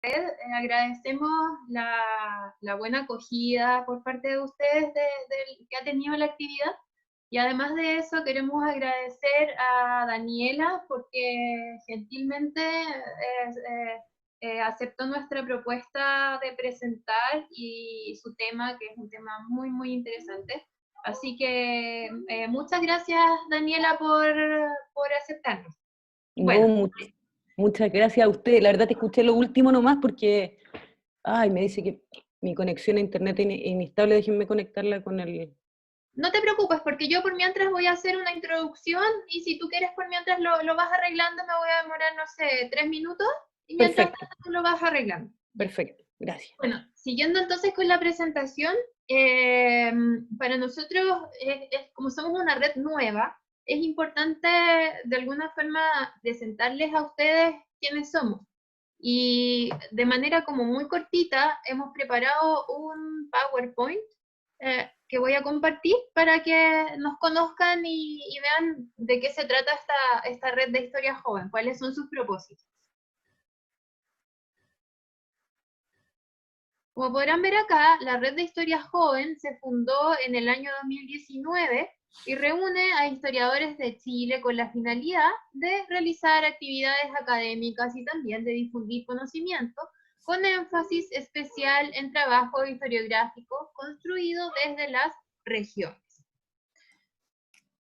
Agradecemos la buena acogida por parte de ustedes que ha tenido la actividad. Y además de eso, queremos agradecer a Daniela porque gentilmente aceptó nuestra propuesta de presentar y su tema, que es un tema muy, muy interesante. Así que muchas gracias, Daniela, por aceptarnos. No, Bueno, muchas gracias a usted. La verdad te escuché lo último nomás porque, ay, me dice que mi conexión a internet es inestable, déjenme conectarla con el... no te preocupes, porque yo por mientras voy a hacer una introducción y si tú quieres por mientras lo vas arreglando, me voy a demorar, no sé, 3 minutos y mientras Perfecto, tanto tú lo vas arreglando. Ya. perfecto, gracias. Bueno, siguiendo entonces con la presentación, eh, para nosotros, como somos una red nueva, es importante de alguna forma presentarles a ustedes quiénes somos. Y de manera como muy cortita, hemos preparado un PowerPoint que voy a compartir para que nos conozcan y vean de qué se trata esta red de historia joven, cuáles son sus propósitos. Como podrán ver acá, la red de historia joven se fundó en el año 2019 y reúne a historiadores de Chile con la finalidad de realizar actividades académicas y también de difundir conocimiento, con énfasis especial en trabajo historiográfico construido desde las regiones.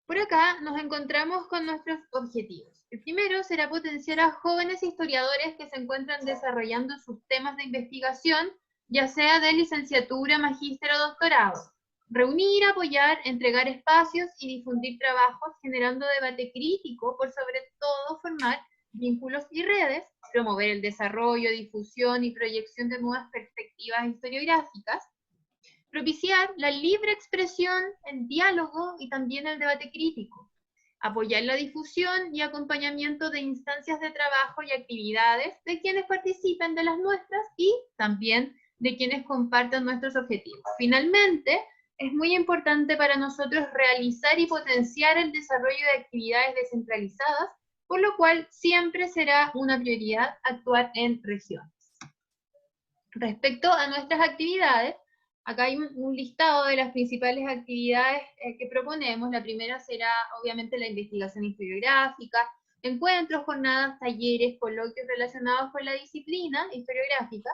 Por acá nos encontramos con nuestros objetivos. El primero será potenciar a jóvenes historiadores que se encuentran desarrollando sus temas de investigación, ya sea de licenciatura, magíster o doctorado. Reunir, apoyar, entregar espacios y difundir trabajos generando debate crítico, por sobre todo formar vínculos y redes, promover el desarrollo, difusión y proyección de nuevas perspectivas historiográficas, propiciar la libre expresión, el diálogo y también el debate crítico, apoyar la difusión y acompañamiento de instancias de trabajo y actividades de quienes participan de las nuestras y también de quienes comparten nuestros objetivos. Finalmente, es muy importante para nosotros realizar y potenciar el desarrollo de actividades descentralizadas, por lo cual siempre será una prioridad actuar en regiones. Respecto a nuestras actividades, acá hay un listado de las principales actividades que proponemos. La primera será, obviamente, la investigación historiográfica, encuentros, jornadas, talleres, coloquios relacionados con la disciplina historiográfica,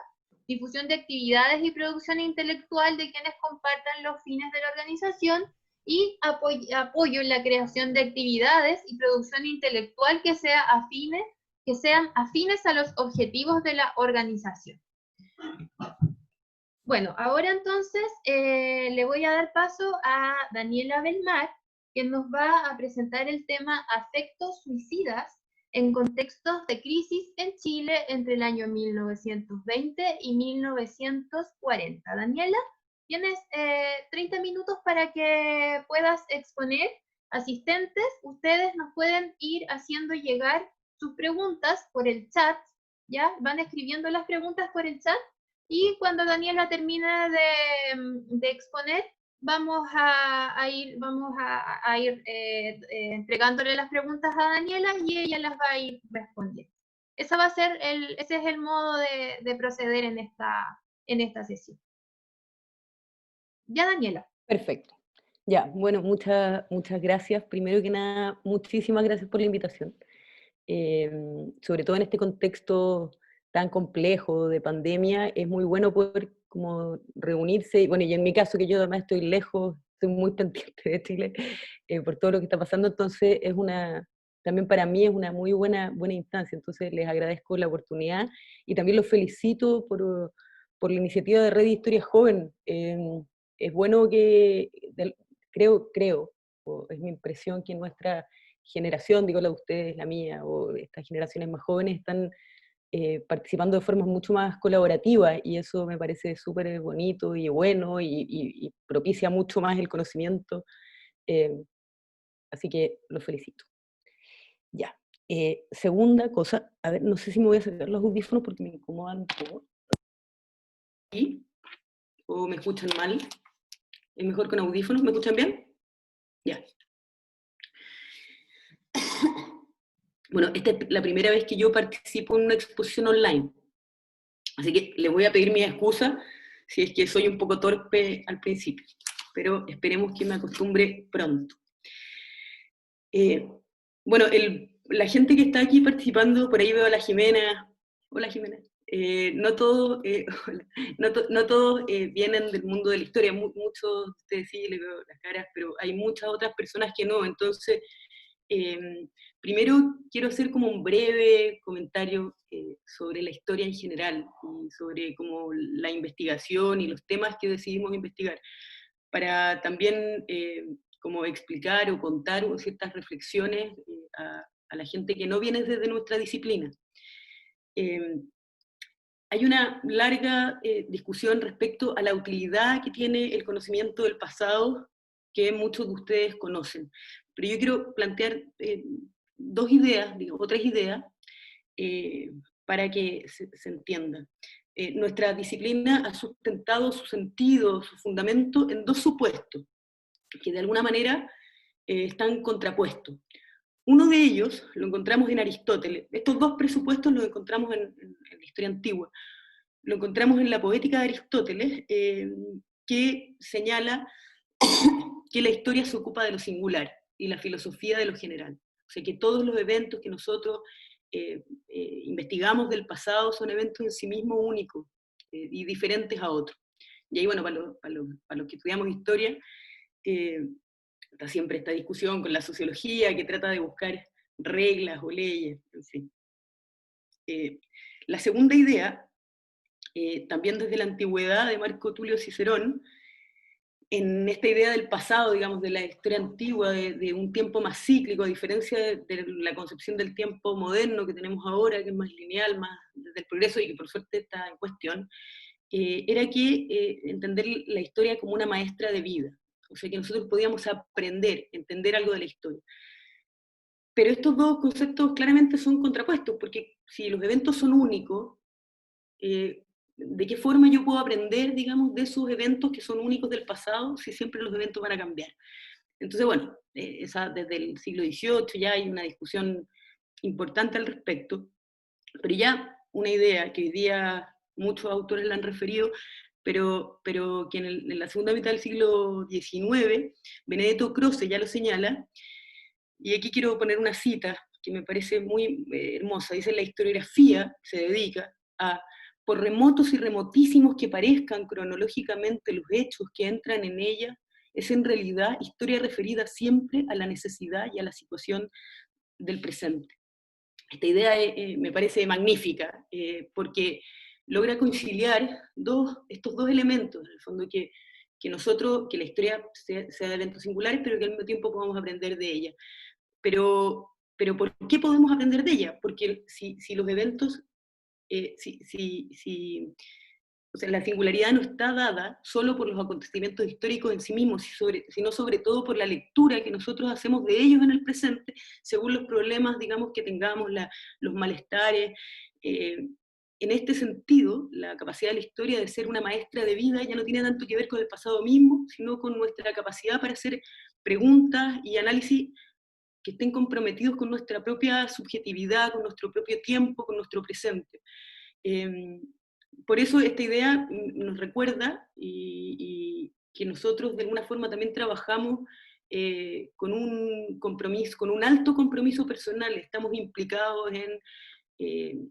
difusión de actividades y producción intelectual de quienes compartan los fines de la organización, y apoyo en la creación de actividades y producción intelectual que sean afines a los objetivos de la organización. Bueno, ahora entonces le voy a dar paso a Daniela Belmar, que nos va a presentar el tema afectos suicidas en contextos de crisis en Chile entre el año 1920 y 1940. Daniela, tienes 30 minutos para que puedas exponer. Asistentes, ustedes nos pueden ir haciendo llegar sus preguntas por el chat, ¿ya? Van escribiendo las preguntas por el chat y cuando Daniela termine de exponer, vamos a ir entregándole las preguntas a Daniela y ella las va a ir respondiendo. Ese es el modo de proceder en esta sesión. Ya, Daniela. Perfecto. Ya, bueno, muchas gracias. Primero que nada, muchísimas gracias por la invitación. Sobre todo en este contexto tan complejo de pandemia, es muy bueno poder como reunirse, y bueno, y en mi caso que yo además estoy lejos, estoy muy pendiente de Chile por todo lo que está pasando, entonces también para mí es una muy buena instancia, entonces les agradezco la oportunidad y también los felicito por la iniciativa de Red Historia Joven. Es bueno que, creo, o es mi impresión que nuestra generación, digo la de ustedes, la mía, o estas generaciones más jóvenes están participando de formas mucho más colaborativas y eso me parece súper bonito y bueno y propicia mucho más el conocimiento. eh, Así que los felicito. Ya. Segunda cosa, a ver, no sé si me voy a sacar los audífonos porque me incomodan un poco. ¿Sí? ¿O me escuchan mal? ¿Es mejor con audífonos? ¿Me escuchan bien? Ya. Bueno, esta es la primera vez que yo participo en una exposición online. Así que les voy a pedir mi excusa si es que soy un poco torpe al principio, pero esperemos que me acostumbre pronto. Bueno, la gente que está aquí participando, por ahí veo a la Jimena. Hola Jimena. No todos, no todos vienen del mundo de la historia, muchos de ustedes sí, les veo las caras, pero hay muchas otras personas que no, entonces primero quiero hacer como un breve comentario sobre la historia en general y sobre como la investigación y los temas que decidimos investigar, para también como explicar o contar ciertas reflexiones a la gente que no viene desde nuestra disciplina. Hay una larga discusión respecto a la utilidad que tiene el conocimiento del pasado que muchos de ustedes conocen. Pero yo quiero plantear dos ideas, o tres ideas, para que se entienda. Nuestra disciplina ha sustentado su sentido, su fundamento en dos supuestos, que de alguna manera están contrapuestos. Uno de ellos lo encontramos en Aristóteles. Estos dos presupuestos los encontramos en la historia antigua. Lo encontramos en la poética de Aristóteles, que señala que la historia se ocupa de lo singular y la filosofía de lo general. O sea, que todos los eventos que nosotros investigamos del pasado son eventos en sí mismos únicos y diferentes a otros. Y ahí, bueno, para los que estudiamos historia, está siempre esta discusión con la sociología que trata de buscar reglas o leyes, en fin. La segunda idea, también desde la antigüedad de Marco Tulio Cicerón, en esta idea del pasado, digamos, de la historia antigua, de un tiempo más cíclico, a diferencia de la concepción del tiempo moderno que tenemos ahora, que es más lineal, más desde el progreso y que por suerte está en cuestión, era que entender la historia como una maestra de vida. O sea, que nosotros podíamos aprender, entender algo de la historia. Pero estos dos conceptos claramente son contrapuestos, porque si los eventos son únicos, ¿de qué forma yo puedo aprender, digamos, de esos eventos que son únicos del pasado si siempre los eventos van a cambiar? Entonces, bueno, desde el siglo XVIII ya hay una discusión importante al respecto, pero ya una idea que hoy día muchos autores la han referido, pero que en la segunda mitad del siglo XIX, Benedetto Croce ya lo señala, y aquí quiero poner una cita que me parece muy hermosa. Dice: la historiografía se dedica a, por remotos y remotísimos que parezcan cronológicamente los hechos que entran en ella, es en realidad historia referida siempre a la necesidad y a la situación del presente. Esta idea me parece magnífica, porque logra conciliar estos dos elementos, en el fondo, que la historia sea de eventos singulares, pero que al mismo tiempo podamos aprender de ella. Pero ¿por qué podemos aprender de ella? Porque si los eventos, o sea, la singularidad no está dada solo por los acontecimientos históricos en sí mismos, sino sobre todo por la lectura que nosotros hacemos de ellos en el presente, según los problemas, digamos, que tengamos, los malestares. En este sentido, la capacidad de la historia de ser una maestra de vida ya no tiene tanto que ver con el pasado mismo, sino con nuestra capacidad para hacer preguntas y análisis que estén comprometidos con nuestra propia subjetividad, con nuestro propio tiempo, con nuestro presente. Por eso esta idea nos recuerda y que nosotros de alguna forma también trabajamos con un compromiso, con un alto compromiso personal, estamos implicados en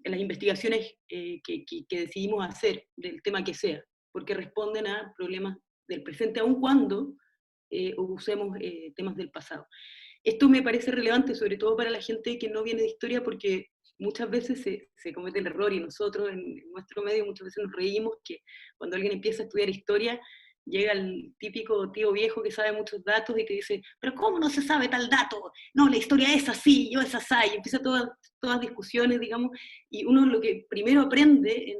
las investigaciones que decidimos hacer, del tema que sea, porque responden a problemas del presente, aun cuando usemos temas del pasado. Esto me parece relevante, sobre todo para la gente que no viene de historia, porque muchas veces se comete el error, y nosotros en nuestro medio muchas veces nos reímos que cuando alguien empieza a estudiar historia, llega el típico tío viejo que sabe muchos datos y que dice: pero ¿cómo no se sabe tal dato? No, la historia es así, yo es así, y empieza todas discusiones, digamos, y uno lo que primero aprende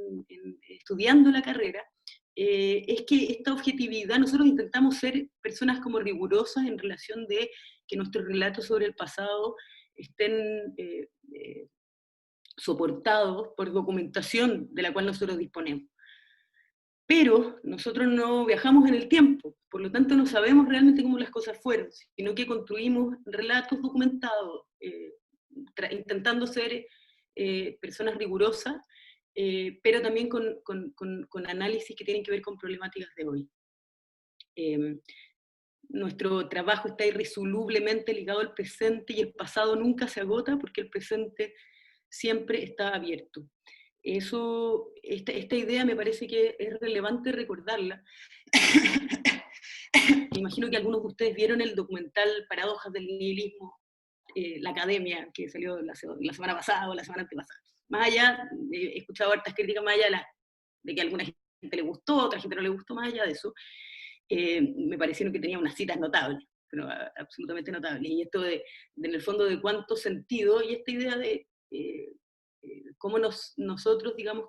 estudiando la carrera es que esta objetividad, nosotros intentamos ser personas como rigurosas en relación de que nuestros relatos sobre el pasado estén soportados por documentación de la cual nosotros disponemos. Pero nosotros no viajamos en el tiempo, por lo tanto no sabemos realmente cómo las cosas fueron, sino que construimos relatos documentados, intentando ser personas rigurosas, pero también con análisis que tienen que ver con problemáticas de hoy. Nuestro trabajo está irresolublemente ligado al presente y el pasado nunca se agota porque el presente siempre está abierto. Esta idea me parece que es relevante recordarla. Imagino que algunos de ustedes vieron el documental Paradojas del Nihilismo, la academia, que salió la semana pasada o la semana antepasada. Más allá, he escuchado hartas críticas más allá de que a alguna gente le gustó, a otra gente no le gustó, más allá de eso, me parecieron que tenía unas citas notables, pero absolutamente notables. Y esto en el fondo, de cuánto sentido, y esta idea de cómo nosotros, digamos,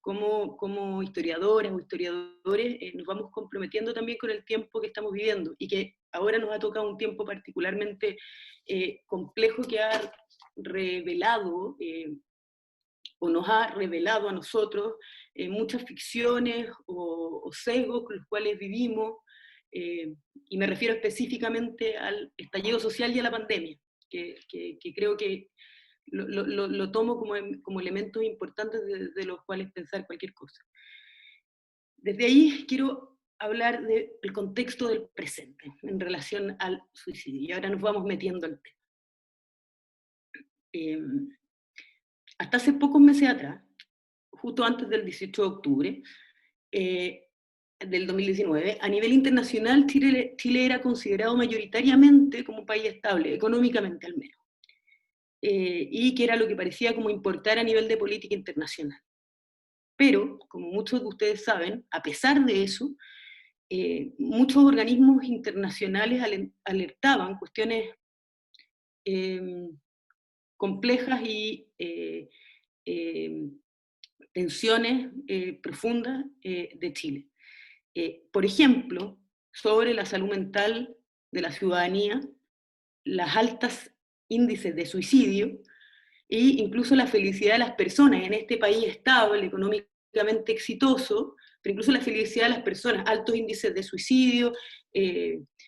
como historiadoras o historiadores, nos vamos comprometiendo también con el tiempo que estamos viviendo, y que ahora nos ha tocado un tiempo particularmente complejo que ha revelado, o nos ha revelado a nosotros muchas ficciones o sesgos con los cuales vivimos, y me refiero específicamente al estallido social y a la pandemia, que creo que lo tomo como elementos importantes de los cuales pensar cualquier cosa. Desde ahí quiero hablar del contexto del presente en relación al suicidio, y ahora nos vamos metiendo al tema. Hasta hace pocos meses atrás, justo antes del 18 de octubre del 2019, a nivel internacional Chile era considerado mayoritariamente como un país estable, económicamente al menos, y que era lo que parecía como importar a nivel de política internacional. Pero, como muchos de ustedes saben, a pesar de eso, muchos organismos internacionales alertaban cuestiones complejas y tensiones profundas de Chile. Por ejemplo, sobre la salud mental de la ciudadanía, las altas índices de suicidio e incluso la felicidad de las personas en este país estable, económicamente exitoso, pero incluso la felicidad de las personas, altos índices de suicidio,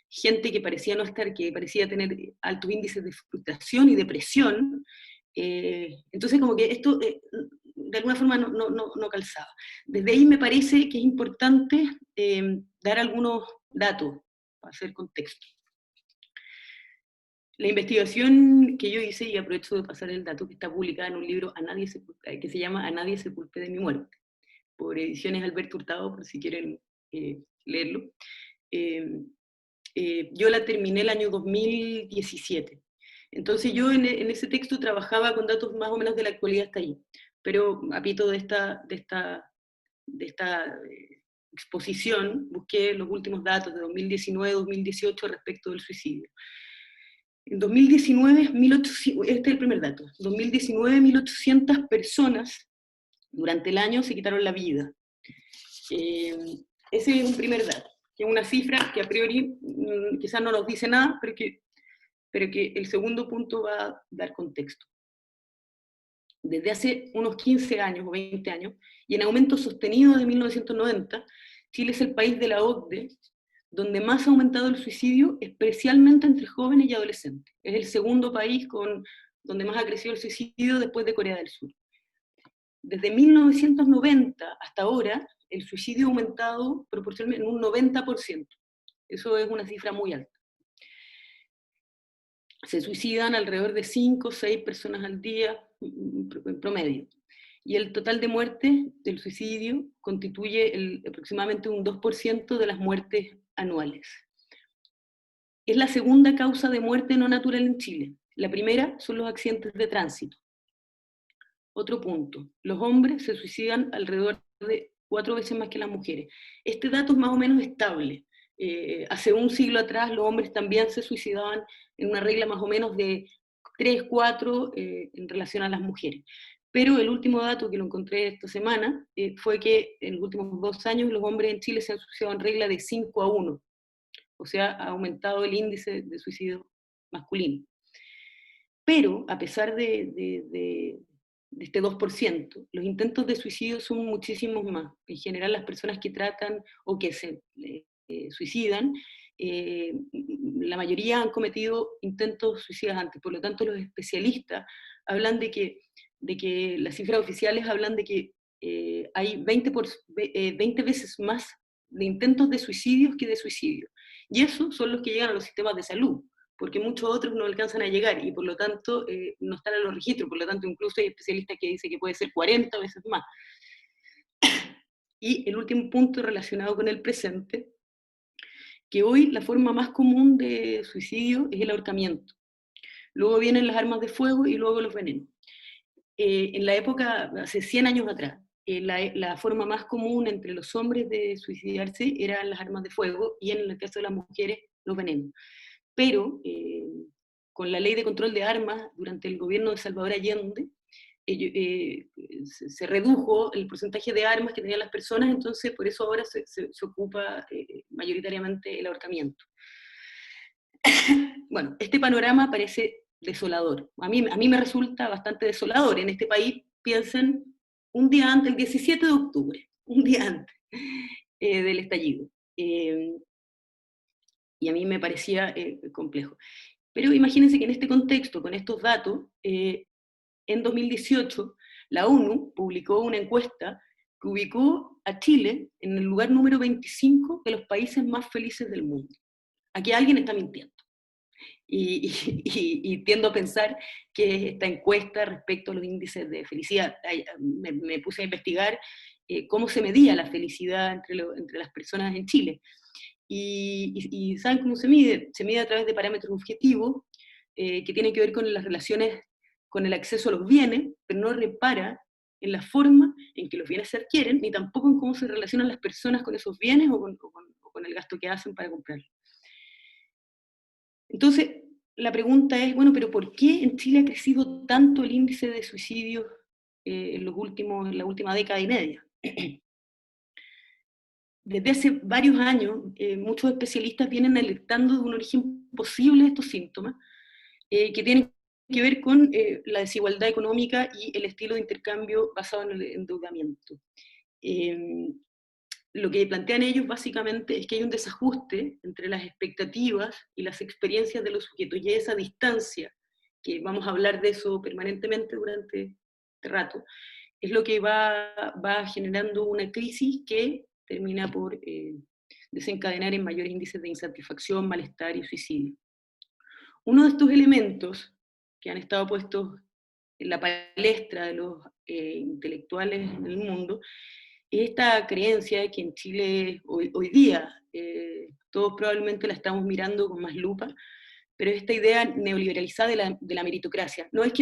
gente que parecía no estar, que parecía tener altos índices de frustración y depresión. Entonces como que esto de alguna forma no calzaba. Desde ahí me parece que es importante dar algunos datos para hacer contexto. La investigación que yo hice, y aprovecho de pasar el dato, que está publicada en un libro que se llama A nadie se culpe de mi muerte, por Ediciones Alberto Hurtado, por si quieren leerlo. Yo la terminé el año 2017. Entonces yo en ese texto trabajaba con datos más o menos de la actualidad hasta ahí, pero a pito de esta exposición busqué los últimos datos de 2019-2018 respecto del suicidio. En 2019, este es el primer dato, en 2019 1.800 personas durante el año se quitaron la vida. Ese es un primer dato, que es una cifra que a priori quizás no nos dice nada, pero que el segundo punto va a dar contexto. Desde hace unos 15 años o 20 años, y en aumento sostenido de 1990, Chile es el país de la OCDE donde más ha aumentado el suicidio, especialmente entre jóvenes y adolescentes. Es el segundo país donde más ha crecido el suicidio después de Corea del Sur. Desde 1990 hasta ahora, el suicidio ha aumentado proporcionalmente en un 90%. Eso es una cifra muy alta. Se suicidan alrededor de 5 o 6 personas al día en promedio. Y el total de muertes del suicidio constituye aproximadamente un 2% de las muertes anuales. Es la segunda causa de muerte no natural en Chile. La primera son los accidentes de tránsito. Otro punto, los hombres se suicidan alrededor de 4 veces más que las mujeres. Este dato es más o menos estable. Hace un siglo atrás los hombres también se suicidaban en una regla más o menos de 3, 4 en relación a las mujeres. Pero el último dato que lo encontré esta semana fue que en los últimos 2 años los hombres en Chile se han suicidado en regla de 5 a 1. O sea, ha aumentado el índice de suicidio masculino. Pero, a pesar de este 2%, los intentos de suicidio son muchísimos más. En general, las personas que tratan o que se suicidan, la mayoría han cometido intentos suicidas antes. Por lo tanto, los especialistas hablan de que de que las cifras oficiales hablan de que hay 20 veces más de intentos de suicidios que de suicidios. Y esos son los que llegan a los sistemas de salud, porque muchos otros no alcanzan a llegar y por lo tanto no están en los registros, por lo tanto incluso hay especialistas que dicen que puede ser 40 veces más. Y el último punto relacionado con el presente, que hoy la forma más común de suicidio es el ahorcamiento. Luego vienen las armas de fuego y luego los venenos. En la época, hace 100 años atrás, la forma más común entre los hombres de suicidarse eran las armas de fuego y en el caso de las mujeres, los venenos. Pero con la ley de control de armas, durante el gobierno de Salvador Allende, se redujo el porcentaje de armas que tenían las personas, entonces por eso ahora se ocupa mayoritariamente el ahorcamiento. Bueno, este panorama parece desolador. A mí me resulta bastante desolador. En este país, piensen, un día antes, el 17 de octubre, un día antes del estallido. Y a mí me parecía complejo. Pero imagínense que en este contexto, con estos datos, en 2018, la ONU publicó una encuesta que ubicó a Chile en el lugar número 25 de los países más felices del mundo. Aquí alguien está mintiendo. Y tiendo a pensar que esta encuesta respecto a los índices de felicidad, me puse a investigar cómo se medía la felicidad entre las personas en Chile. Y ¿saben cómo se mide? Se mide a través de parámetros objetivos que tienen que ver con las relaciones con el acceso a los bienes, pero no repara en la forma en que los bienes se adquieren, ni tampoco en cómo se relacionan las personas con esos bienes o con el gasto que hacen para comprarlos. Entonces, la pregunta es, bueno, pero ¿por qué en Chile ha crecido tanto el índice de suicidios en la última década y media? Desde hace varios años, muchos especialistas vienen alertando de un origen posible de estos síntomas, que tienen que ver con la desigualdad económica y el estilo de intercambio basado en el endeudamiento. Lo que plantean ellos básicamente es que hay un desajuste entre las expectativas y las experiencias de los sujetos, y esa distancia, que vamos a hablar de eso permanentemente durante este rato, es lo que va generando una crisis que termina por desencadenar en mayores índices de insatisfacción, malestar y suicidio. Uno de estos elementos que han estado puestos en la palestra de los intelectuales en el mundo es esta creencia de que en Chile hoy día todos probablemente la estamos mirando con más lupa, pero esta idea neoliberalizada de la meritocracia. No es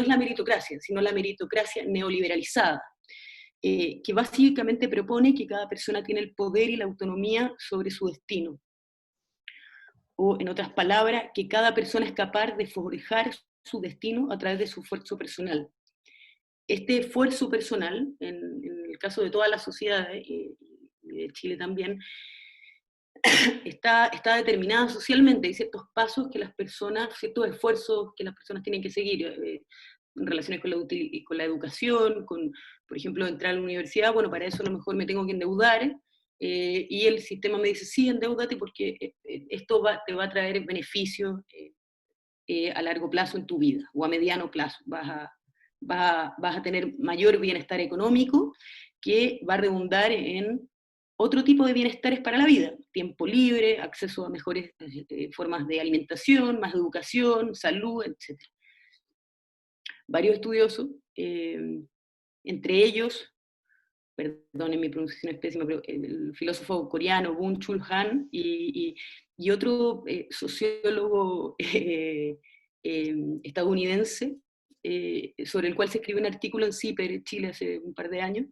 la meritocracia, sino la meritocracia neoliberalizada, que básicamente propone que cada persona tiene el poder y la autonomía sobre su destino. O, en otras palabras, que cada persona es capaz de forjar su destino a través de su esfuerzo personal. Este esfuerzo personal, en el caso de todas las sociedades, y de Chile también, está determinada socialmente. Hay ciertos pasos que las personas, ciertos esfuerzos que las personas tienen que seguir, en relaciones con la educación, con, por ejemplo, entrar a la universidad. Bueno, para eso a lo mejor me tengo que endeudar, y el sistema me dice, sí, endeúdate porque esto te va a traer beneficios a largo plazo en tu vida, o a mediano plazo. Vas a tener mayor bienestar económico que va a redundar en otro tipo de bienestares para la vida: tiempo libre, acceso a mejores formas de alimentación, más educación, salud, etc. Varios estudiosos, entre ellos, perdonen mi pronunciación es pésima, pero el filósofo coreano Byung-Chul Han y otro sociólogo estadounidense, sobre el cual se escribió un artículo en CIPER, Chile, hace un par de años,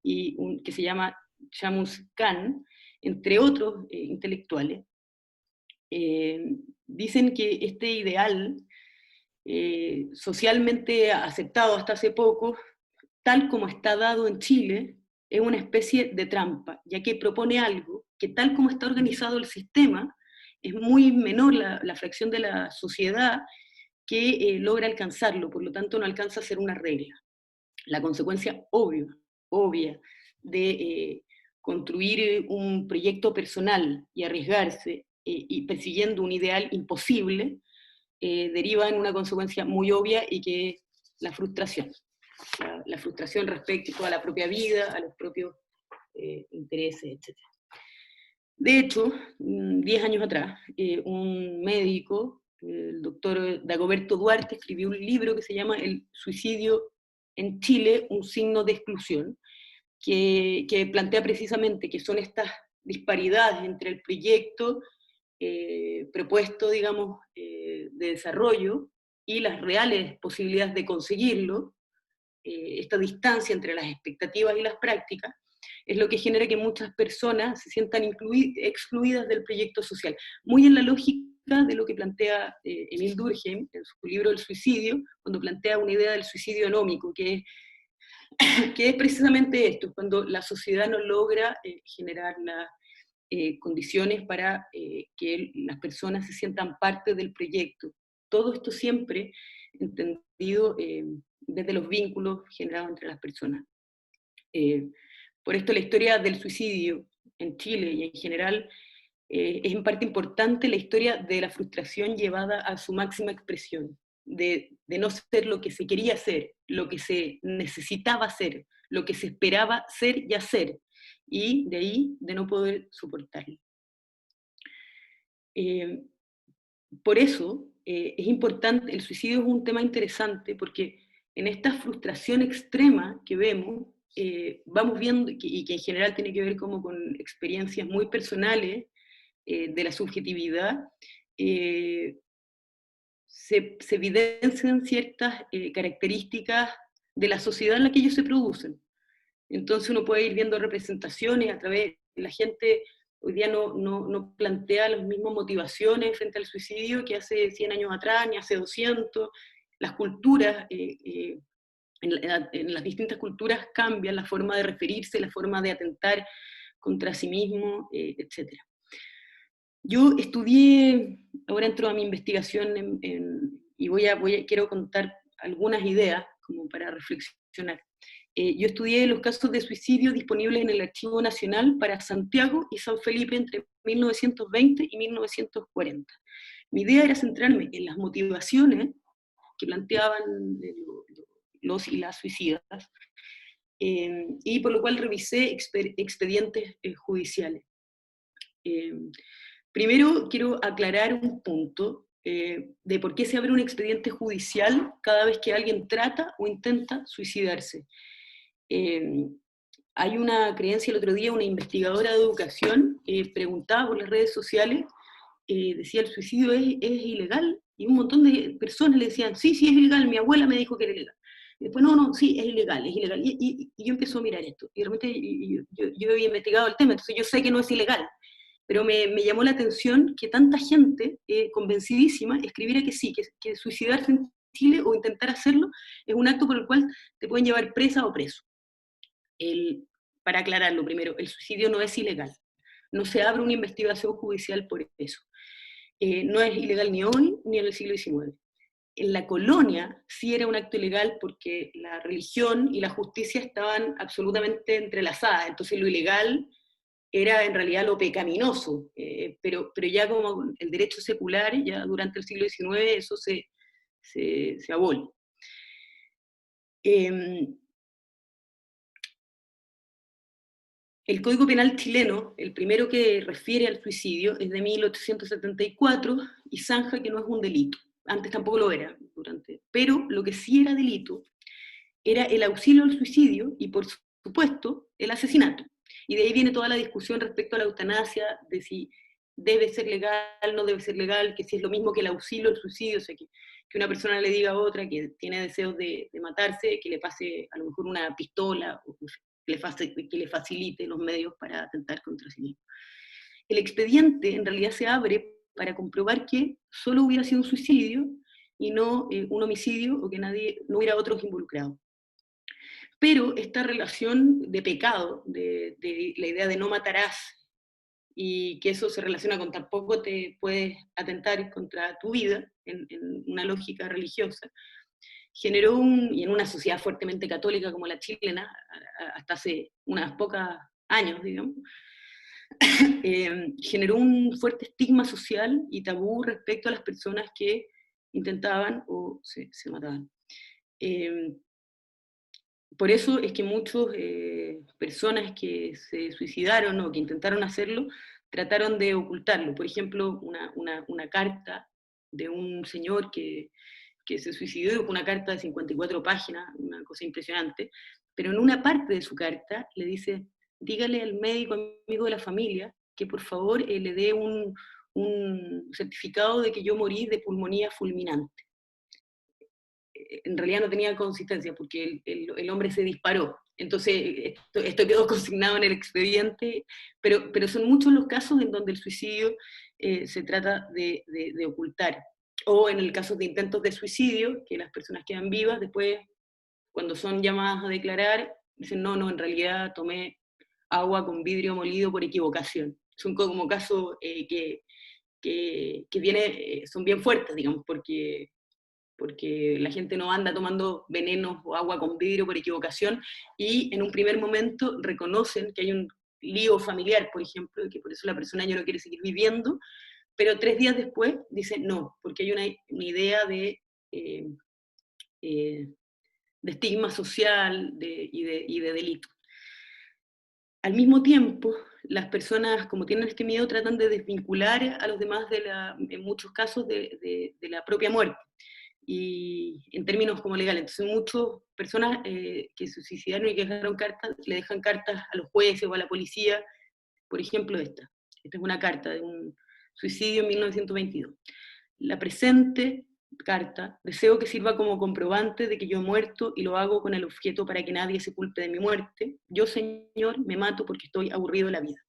que se llama Shamus Khan, entre otros intelectuales, dicen que este ideal socialmente aceptado hasta hace poco, tal como está dado en Chile, es una especie de trampa, ya que propone algo que, tal como está organizado el sistema, es muy menor la fracción de la sociedad que logra alcanzarlo, por lo tanto no alcanza a ser una regla. La consecuencia obvia de construir un proyecto personal y arriesgarse y persiguiendo un ideal imposible, deriva en una consecuencia muy obvia, y que es la frustración. la frustración respecto a la propia vida, a los propios intereses, etc. De hecho, 10 años atrás, un médico, el doctor Dagoberto Duarte, escribió un libro que se llama El suicidio en Chile, un signo de exclusión, que plantea precisamente que son estas disparidades entre el proyecto propuesto, digamos, de desarrollo y las reales posibilidades de conseguirlo, esta distancia entre las expectativas y las prácticas, es lo que genera que muchas personas se sientan excluidas del proyecto social. Muy en la lógica de lo que plantea Emile Durkheim en su libro El suicidio, cuando plantea una idea del suicidio anómico, que es precisamente esto, cuando la sociedad no logra generar las condiciones para que las personas se sientan parte del proyecto. Todo esto siempre entendido desde los vínculos generados entre las personas. Por esto la historia del suicidio en Chile y en general es en parte importante la historia de la frustración llevada a su máxima expresión, de no ser lo que se quería ser, lo que se necesitaba ser, lo que se esperaba ser y hacer, y de ahí de no poder soportarlo. Por eso es importante, el suicidio es un tema interesante porque en esta frustración extrema que vemos, vamos viendo, y que en general tiene que ver como con experiencias muy personales de la subjetividad, se evidencian ciertas características de la sociedad en la que ellos se producen. Entonces uno puede ir viendo representaciones a través de la gente. Hoy día no plantea las mismas motivaciones frente al suicidio que hace 100 años atrás, ni hace 200. Las culturas, en las distintas culturas cambian la forma de referirse, la forma de atentar contra sí mismo, etc. Yo estudié, ahora entro a mi investigación y quiero contar algunas ideas como para reflexionar. Yo estudié los casos de suicidio disponibles en el Archivo Nacional para Santiago y San Felipe entre 1920 y 1940. Mi idea era centrarme en las motivaciones que planteaban los y las suicidas, y por lo cual revisé expedientes judiciales. Primero quiero aclarar un punto de por qué se abre un expediente judicial cada vez que alguien trata o intenta suicidarse. Hay una creencia el otro día, una investigadora de educación preguntaba por las redes sociales, decía el suicidio es ilegal, y un montón de personas le decían, sí, es ilegal, mi abuela me dijo que era ilegal. Y después, no, sí, es ilegal. Y yo empiezo a mirar esto, y realmente yo había investigado el tema, entonces yo sé que no es ilegal, pero me llamó la atención que tanta gente convencidísima escribiera que sí, que suicidarse en Chile o intentar hacerlo es un acto por el cual te pueden llevar presa o preso. Para aclararlo primero, el suicidio no es ilegal, no se abre una investigación judicial por eso. No es ilegal ni hoy ni en el siglo XIX. En la colonia sí era un acto ilegal porque la religión y la justicia estaban absolutamente entrelazadas, entonces lo ilegal era en realidad lo pecaminoso, pero ya como el derecho secular, ya durante el siglo XIX eso se abole. El Código Penal chileno, el primero que refiere al suicidio, es de 1874 y zanja que no es un delito. Antes tampoco lo era, pero lo que sí era delito era el auxilio al suicidio y, por supuesto, el asesinato. Y de ahí viene toda la discusión respecto a la eutanasia, de si debe ser legal, no debe ser legal, que si es lo mismo que el auxilio al suicidio, o sea, que una persona le diga a otra que tiene deseos de matarse, que le pase a lo mejor una pistola, o que le facilite los medios para atentar contra sí mismo. El expediente en realidad se abre para comprobar que solo hubiera sido un suicidio y no un homicidio, o que no hubiera otros involucrados. Pero esta relación de pecado, de la idea de no matarás, y que eso se relaciona con tampoco te puedes atentar contra tu vida, en una lógica religiosa, generó y en una sociedad fuertemente católica como la chilena, hasta hace unas pocas años, digamos, generó un fuerte estigma social y tabú respecto a las personas que intentaban o se mataban. por eso es que muchas personas que se suicidaron o que intentaron hacerlo, trataron de ocultarlo. Por ejemplo, una carta de un señor que se suicidó, con una carta de 54 páginas, una cosa impresionante, pero en una parte de su carta le dice, dígale al médico amigo de la familia que por favor le dé un certificado de que yo morí de pulmonía fulminante. En realidad no tenía consistencia porque el hombre se disparó. Entonces, esto quedó consignado en el expediente, pero son muchos los casos en donde el suicidio se trata de ocultar. O en el caso de intentos de suicidio, que las personas quedan vivas, después, cuando son llamadas a declarar, dicen, no, en realidad tomé agua con vidrio molido por equivocación. Son como casos son bien fuertes, digamos, porque la gente no anda tomando venenos o agua con vidrio por equivocación, y en un primer momento reconocen que hay un lío familiar, por ejemplo, y que por eso la persona ya no quiere seguir viviendo, pero 3 días después dicen no, porque hay una idea de estigma social y de delito. Al mismo tiempo, las personas, como tienen este miedo, tratan de desvincular a los demás en muchos casos de la propia muerte, y en términos como legales. Entonces muchas personas que se suicidaron y que dejaron cartas, le dejan cartas a los jueces o a la policía. Por ejemplo, esta es una carta de un suicidio en 1922. La presente carta deseo que sirva como comprobante de que yo he muerto, y lo hago con el objeto para que nadie se culpe de mi muerte. Yo, Señor, me mato porque estoy aburrido de la vida.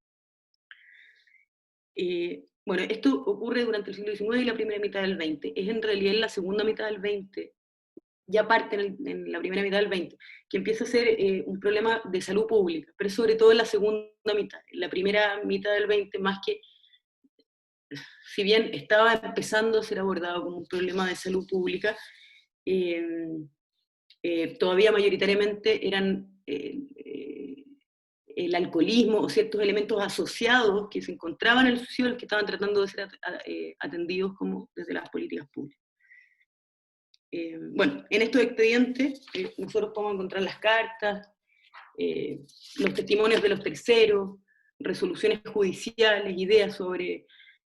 Bueno, esto ocurre durante el siglo XIX y la primera mitad del XX. Es en realidad en la segunda mitad del XX, ya parte en la primera mitad del XX, que empieza a ser un problema de salud pública, pero sobre todo en la segunda mitad. En la primera mitad del XX, más que, si bien estaba empezando a ser abordado como un problema de salud pública, todavía mayoritariamente eran el alcoholismo o ciertos elementos asociados que se encontraban en el suicidio, los que estaban tratando de ser atendidos como desde las políticas públicas. Bueno, en estos expedientes nosotros podemos encontrar las cartas, los testimonios de los terceros, resoluciones judiciales, ideas sobre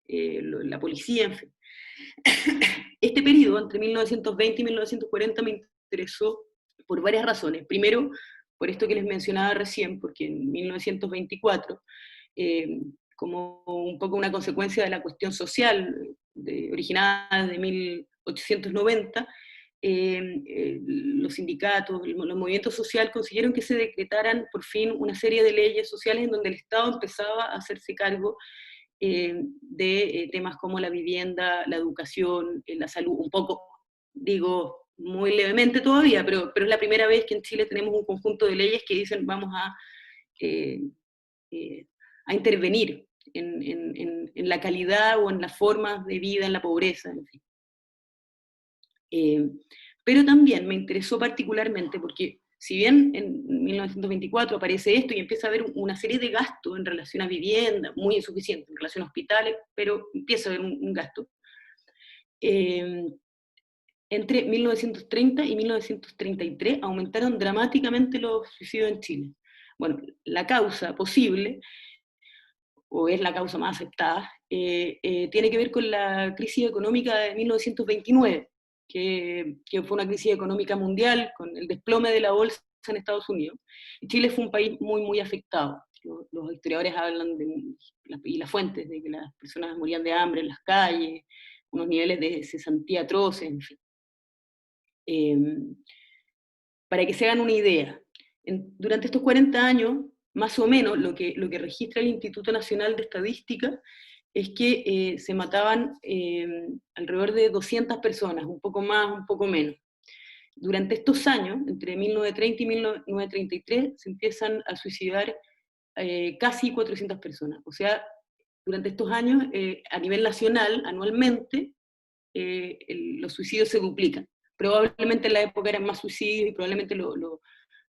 la policía, en fin. Este periodo, entre 1920 y 1940, me interesó por varias razones. Primero, por esto que les mencionaba recién, porque en 1924, como un poco una consecuencia de la cuestión social originada de 1890, los sindicatos, los movimientos sociales consiguieron que se decretaran por fin una serie de leyes sociales en donde el Estado empezaba a hacerse cargo de temas como la vivienda, la educación, la salud, un poco, digo, muy levemente todavía, pero es la primera vez que en Chile tenemos un conjunto de leyes que dicen vamos a intervenir en la calidad o en las formas de vida, en la pobreza, en fin. Pero también me interesó particularmente porque, si bien en 1924 aparece esto y empieza a haber una serie de gastos en relación a vivienda, muy insuficiente, en relación a hospitales, pero empieza a haber un gasto, entre 1930 y 1933 aumentaron dramáticamente los suicidios en Chile. Bueno, la causa posible, o es la causa más aceptada, tiene que ver con la crisis económica de 1929, que fue una crisis económica mundial con el desplome de la bolsa en Estados Unidos. Y Chile fue un país muy afectado. Los historiadores hablan y las fuentes de que las personas morían de hambre en las calles, unos niveles de cesantía atroces, en fin. Para que se hagan una idea, durante estos 40 años, más o menos, lo que registra el Instituto Nacional de Estadística es que se mataban alrededor de 200 personas, un poco más, un poco menos. Durante estos años, entre 1930 y 1933, se empiezan a suicidar casi 400 personas. O sea, durante estos años, a nivel nacional, anualmente, los suicidios se duplican. Probablemente en la época eran más suicidios y probablemente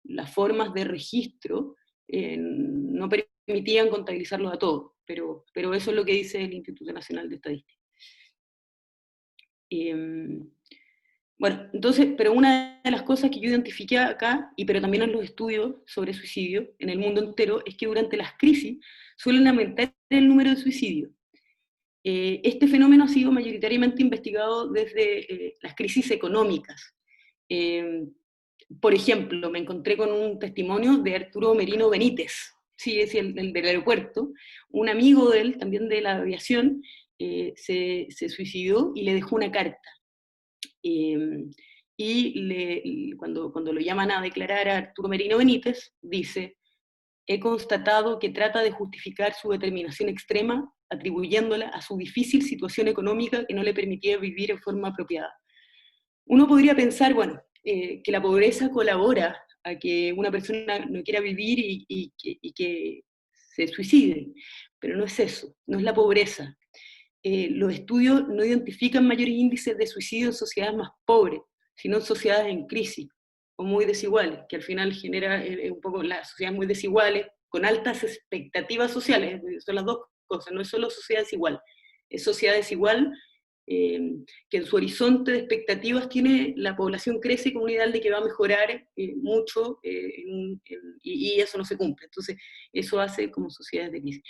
las formas de registro no permitían contabilizarlos a todos, pero eso es lo que dice el Instituto Nacional de Estadística. Bueno, entonces, pero una de las cosas que yo identifiqué acá, y pero también en los estudios sobre suicidio en el mundo entero, es que durante las crisis suelen aumentar el número de suicidios. Este fenómeno ha sido mayoritariamente investigado desde las crisis económicas. Eh, por ejemplo, me encontré con un testimonio de Arturo Merino Benítez, sí, es el del aeropuerto, un amigo de él, también de la aviación, se suicidó y le dejó una carta. Cuando lo llaman a declarar a Arturo Merino Benítez, dice: he constatado que trata de justificar su determinación extrema atribuyéndola a su difícil situación económica que no le permitía vivir en forma apropiada. Uno podría pensar, bueno, que la pobreza colabora a que una persona no quiera vivir y que se suicide, pero no es eso, no es la pobreza. Los estudios no identifican mayores índices de suicidio en sociedades más pobres, sino en sociedades en crisis o muy desiguales, que al final genera un poco las sociedades muy desiguales, con altas expectativas sociales, son las dos cosas, no es solo sociedad desigual, es sociedad desigual que en su horizonte de expectativas tiene la población crece con un ideal de que va a mejorar mucho y eso no se cumple. Entonces, eso hace como sociedades de crisis.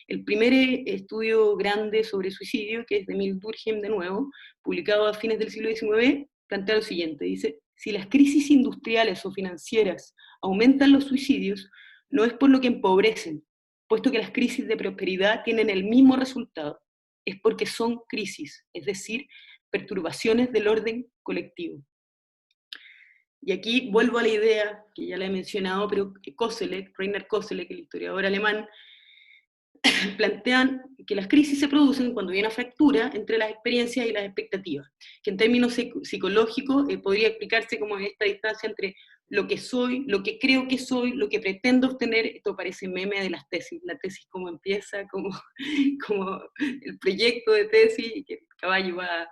El primer estudio grande sobre suicidio, que es de Emil Durkheim de nuevo, publicado a fines del siglo XIX, plantea lo siguiente, dice: si las crisis industriales o financieras aumentan los suicidios, no es por lo que empobrecen, puesto que las crisis de prosperidad tienen el mismo resultado, es porque son crisis, es decir, perturbaciones del orden colectivo. Y aquí vuelvo a la idea, que ya la he mencionado, pero Koselleck, Rainer Koselleck, el historiador alemán, plantean que las crisis se producen cuando hay una fractura entre las experiencias y las expectativas, que en términos psicológicos podría explicarse como esta distancia entre lo que soy, lo que creo que soy, lo que pretendo obtener. Esto parece meme de las tesis, la tesis cómo empieza, como el proyecto de tesis, y que el caballo va,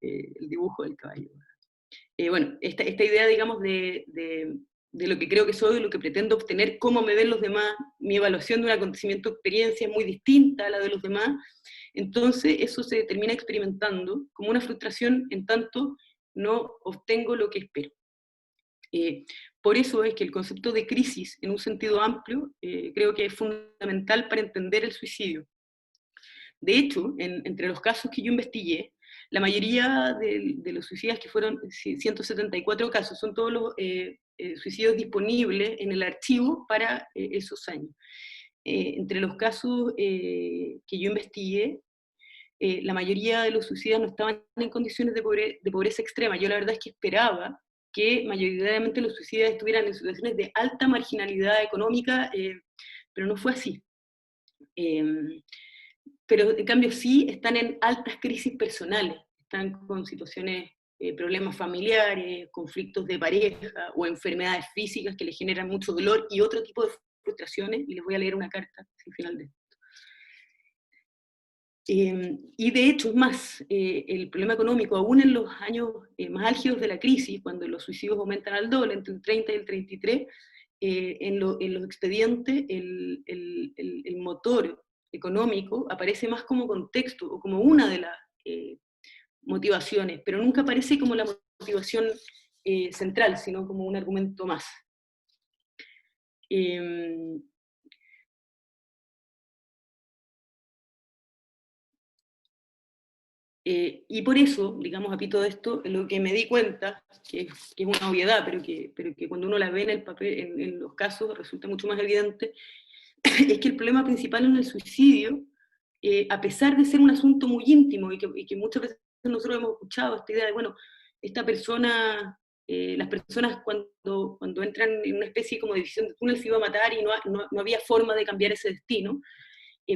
el dibujo del caballo. Bueno, esta idea, digamos, de lo que creo que soy, lo que pretendo obtener, cómo me ven los demás, mi evaluación de un acontecimiento o experiencia es muy distinta a la de los demás, entonces eso se termina experimentando como una frustración en tanto no obtengo lo que espero. Por eso es que el concepto de crisis, en un sentido amplio, creo que es fundamental para entender el suicidio. De hecho, entre los casos que yo investigué, la mayoría de los suicidas, que fueron 174 casos, son todos los suicidios disponibles en el archivo para esos años. Entre los casos que yo investigué, la mayoría de los suicidas no estaban en condiciones de pobreza extrema. Yo la verdad es que esperaba que mayoritariamente los suicidas estuvieran en situaciones de alta marginalidad económica, pero no fue así. Pero en cambio sí están en altas crisis personales, están con situaciones, problemas familiares, conflictos de pareja o enfermedades físicas que les generan mucho dolor y otro tipo de frustraciones, y les voy a leer una carta al final de esto. Y de hecho, es más, el problema económico, aún en los años más álgidos de la crisis, cuando los suicidios aumentan al doble, entre el 30 y el 33, en los expedientes el motor económico aparece más como contexto o como una de las motivaciones, pero nunca aparece como la motivación central, sino como un argumento más. Y por eso, digamos, a todo esto, lo que me di cuenta, que es una obviedad, pero que cuando uno la ve en el papel, en los casos, resulta mucho más evidente, es que el problema principal en el suicidio, a pesar de ser un asunto muy íntimo y que muchas veces nosotros hemos escuchado esta idea de, bueno, esta persona, las personas cuando entran en una especie como de visión de túnel se iba a matar y no había forma de cambiar ese destino,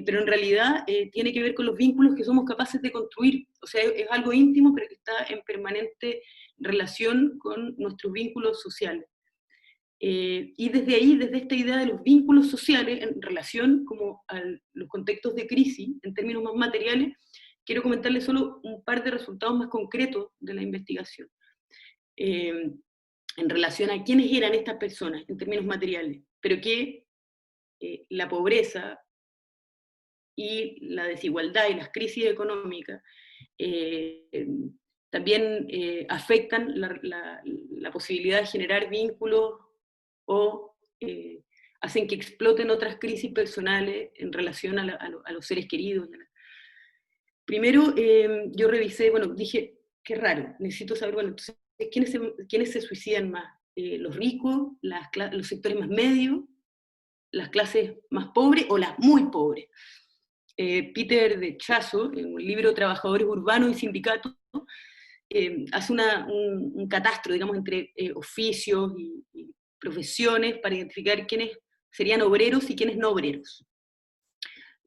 pero en realidad tiene que ver con los vínculos que somos capaces de construir. O sea, es algo íntimo, pero que está en permanente relación con nuestros vínculos sociales. Y desde ahí, desde esta idea de los vínculos sociales en relación como a los contextos de crisis, en términos más materiales, quiero comentarles solo un par de resultados más concretos de la investigación. En relación a quiénes eran estas personas en términos materiales, pero que la pobreza y la desigualdad y las crisis económicas también afectan la posibilidad de generar vínculos o hacen que exploten otras crisis personales en relación a los seres queridos. Primero, yo revisé, bueno, dije, qué raro, necesito saber, bueno, entonces, ¿quiénes se suicidan más? ¿Los ricos, los sectores más medios, las clases más pobres o las muy pobres? Peter de Chazo, en un libro Trabajadores Urbanos y Sindicatos, hace un catastro, digamos, entre oficios y profesiones para identificar quiénes serían obreros y quiénes no obreros.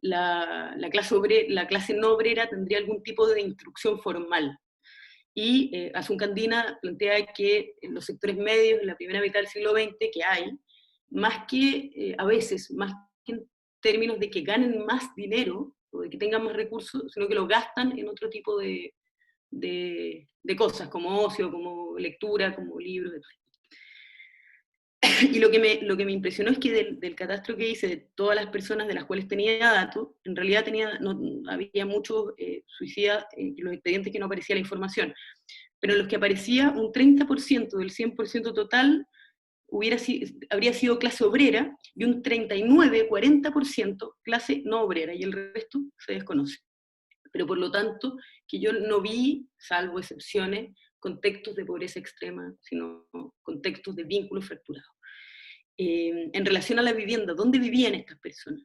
La clase no obrera tendría algún tipo de instrucción formal. Y Azuncandina plantea que en los sectores medios, en la primera mitad del siglo XX, que hay, más que, a veces, más que en términos de que ganen más dinero, o de que tengan más recursos, sino que lo gastan en otro tipo de cosas, como ocio, como lectura, como libros, etc. Y lo que me impresionó es que del catastro que hice de todas las personas de las cuales tenía datos, en realidad había muchos suicidas en los expedientes que no aparecía la información, pero en los que aparecía un 30% del 100% total habría sido clase obrera y un 39-40% clase no obrera, y el resto se desconoce. Pero por lo tanto, que yo no vi, salvo excepciones, contextos de pobreza extrema, sino contextos de vínculos fracturados. En relación a la vivienda, ¿dónde vivían estas personas?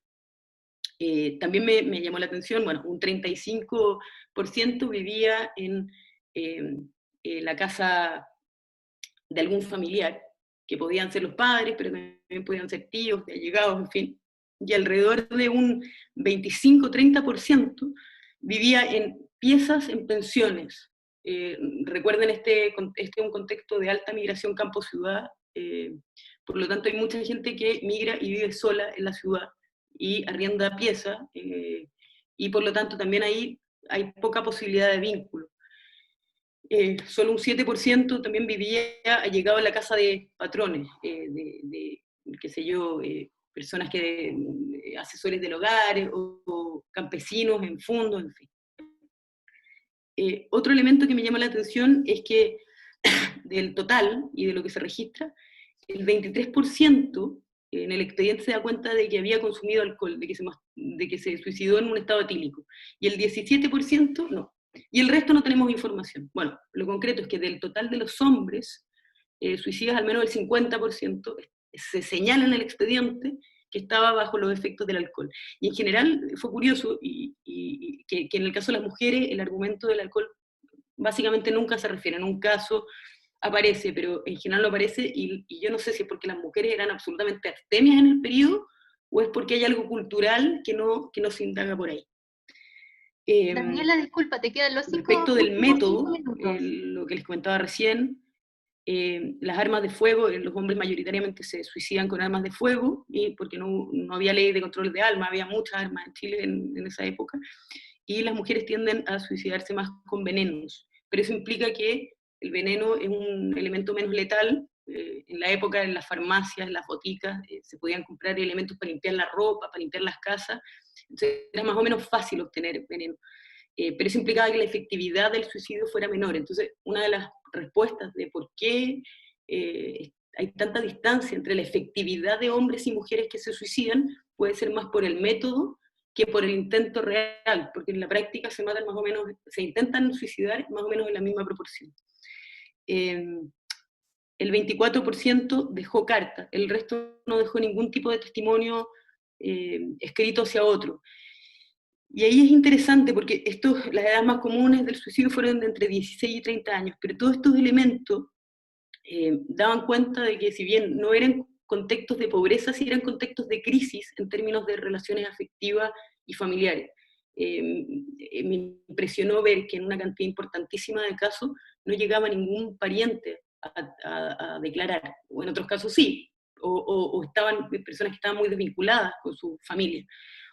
También me llamó la atención, bueno, un 35% vivía en la casa de algún familiar, que podían ser los padres, pero también podían ser tíos, de allegados, en fin, y alrededor de un 25-30% vivía en piezas en pensiones. Recuerden, este es un contexto de alta migración campo-ciudad, por lo tanto hay mucha gente que migra y vive sola en la ciudad y arrienda piezas, y por lo tanto también ahí hay poca posibilidad de vínculo. Solo un 7% también vivía allegado a la casa de patrones, qué sé yo, personas asesores del hogar o campesinos en fondos, en fin. Otro elemento que me llama la atención es que del total y de lo que se registra, el 23% en el expediente se da cuenta de que había consumido alcohol, de que se suicidó en un estado etílico, y el 17% no. Y el resto no tenemos información. Bueno, lo concreto es que del total de los hombres suicidas, al menos el 50% se señala en el expediente que estaba bajo los efectos del alcohol. Y en general fue curioso que en el caso de las mujeres el argumento del alcohol básicamente nunca se refiere. En un caso aparece, pero en general no aparece, y yo no sé si es porque las mujeres eran absolutamente abstemias en el periodo, o es porque hay algo cultural que no se indaga por ahí. Daniela, disculpa, te quedan los respecto del método, 5 minutos. Lo que les comentaba recién, las armas de fuego, los hombres mayoritariamente se suicidan con armas de fuego, y porque no había ley de control de armas, había muchas armas en Chile en esa época, y las mujeres tienden a suicidarse más con venenos, pero eso implica que el veneno es un elemento menos letal. En la época, en las farmacias, en las boticas, se podían comprar elementos para limpiar la ropa, para limpiar las casas, entonces era más o menos fácil obtener veneno. Pero eso implicaba que la efectividad del suicidio fuera menor. Entonces, una de las respuestas de por qué hay tanta distancia entre la efectividad de hombres y mujeres que se suicidan puede ser más por el método que por el intento real, porque en la práctica se matan más o menos, se intentan suicidar más o menos en la misma proporción. El 24% dejó carta, el resto no dejó ningún tipo de testimonio escrito hacia otro. Y ahí es interesante porque las edades más comunes del suicidio fueron de entre 16 y 30 años, pero todos estos elementos daban cuenta de que si bien no eran contextos de pobreza, sí eran contextos de crisis en términos de relaciones afectivas y familiares. Me impresionó ver que en una cantidad importantísima de casos no llegaba ningún pariente a declarar, o en otros casos sí, o estaban personas que estaban muy desvinculadas con su familia.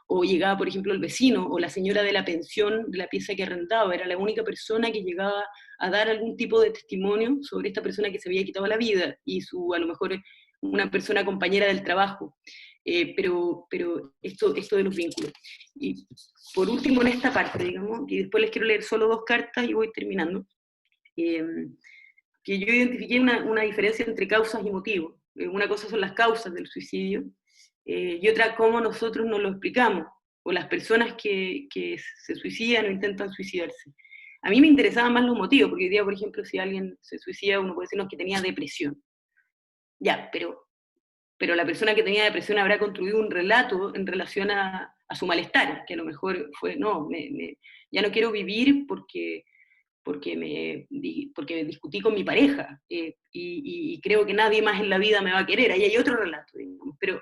O llegaba, por ejemplo, el vecino o la señora de la pensión de la pieza que arrendaba, era la única persona que llegaba a dar algún tipo de testimonio sobre esta persona que se había quitado la vida, y a lo mejor una persona compañera del trabajo, pero esto de los vínculos. Y por último, en esta parte, digamos, y después les quiero leer solo 2 cartas y voy terminando. que yo identifiqué una diferencia entre causas y motivos. Una cosa son las causas del suicidio, y otra cómo nosotros nos lo explicamos, o las personas que se suicidan o intentan suicidarse. A mí me interesaban más los motivos, porque hoy día, por ejemplo, si alguien se suicida, uno puede decirnos que tenía depresión. Ya, pero la persona que tenía depresión habrá construido un relato en relación a su malestar, que a lo mejor fue, no, ya no quiero vivir porque me discutí con mi pareja, y creo que nadie más en la vida me va a querer. Ahí hay otro relato, digamos, pero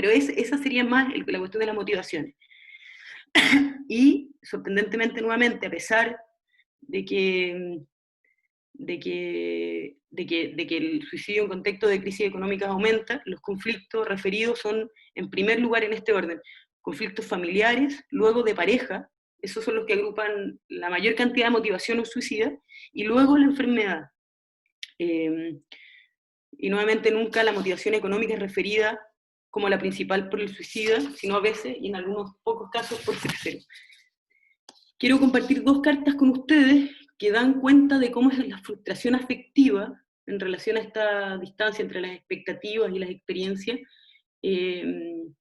esa sería más la cuestión de las motivaciones. Y, sorprendentemente, nuevamente, a pesar de que el suicidio en contexto de crisis económica aumenta, los conflictos referidos son, en primer lugar, en este orden: conflictos familiares, luego de pareja, esos son los que agrupan la mayor cantidad de motivaciones suicidas, y luego la enfermedad. Y nuevamente, nunca la motivación económica es referida como la principal por el suicida, sino a veces, y en algunos pocos casos, por tercero. Quiero compartir dos cartas con ustedes que dan cuenta de cómo es la frustración afectiva en relación a esta distancia entre las expectativas y las experiencias. Dan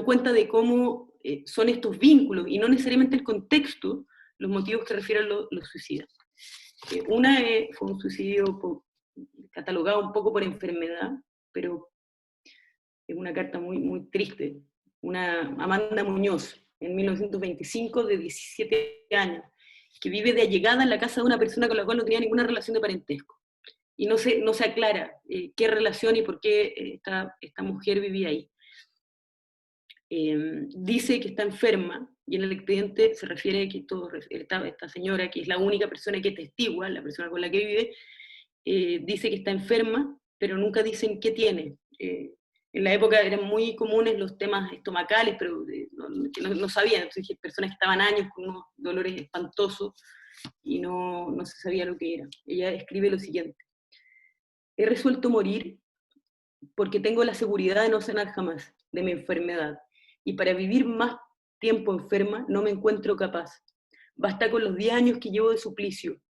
cuenta de cómo son estos vínculos, y no necesariamente el contexto, los motivos que refieren los suicidas. Una fue un suicidio catalogado un poco por enfermedad, pero es una carta muy, muy triste. Una Amanda Muñoz, en 1925, de 17 años, que vive de allegada en la casa de una persona con la cual no tenía ninguna relación de parentesco. Y no se aclara qué relación y por qué esta mujer vivía ahí. Dice que está enferma, y en el expediente se refiere a que esta señora, que es la única persona que testigua, la persona con la que vive, dice que está enferma, pero nunca dicen qué tiene. En la época eran muy comunes los temas estomacales, pero no sabían. Entonces, personas que estaban años con unos dolores espantosos y no se sabía lo que era. Ella escribe lo siguiente: he resuelto morir porque tengo la seguridad de no sanar jamás de mi enfermedad, y para vivir más tiempo enferma no me encuentro capaz. Basta con los 10 años que llevo de suplicio.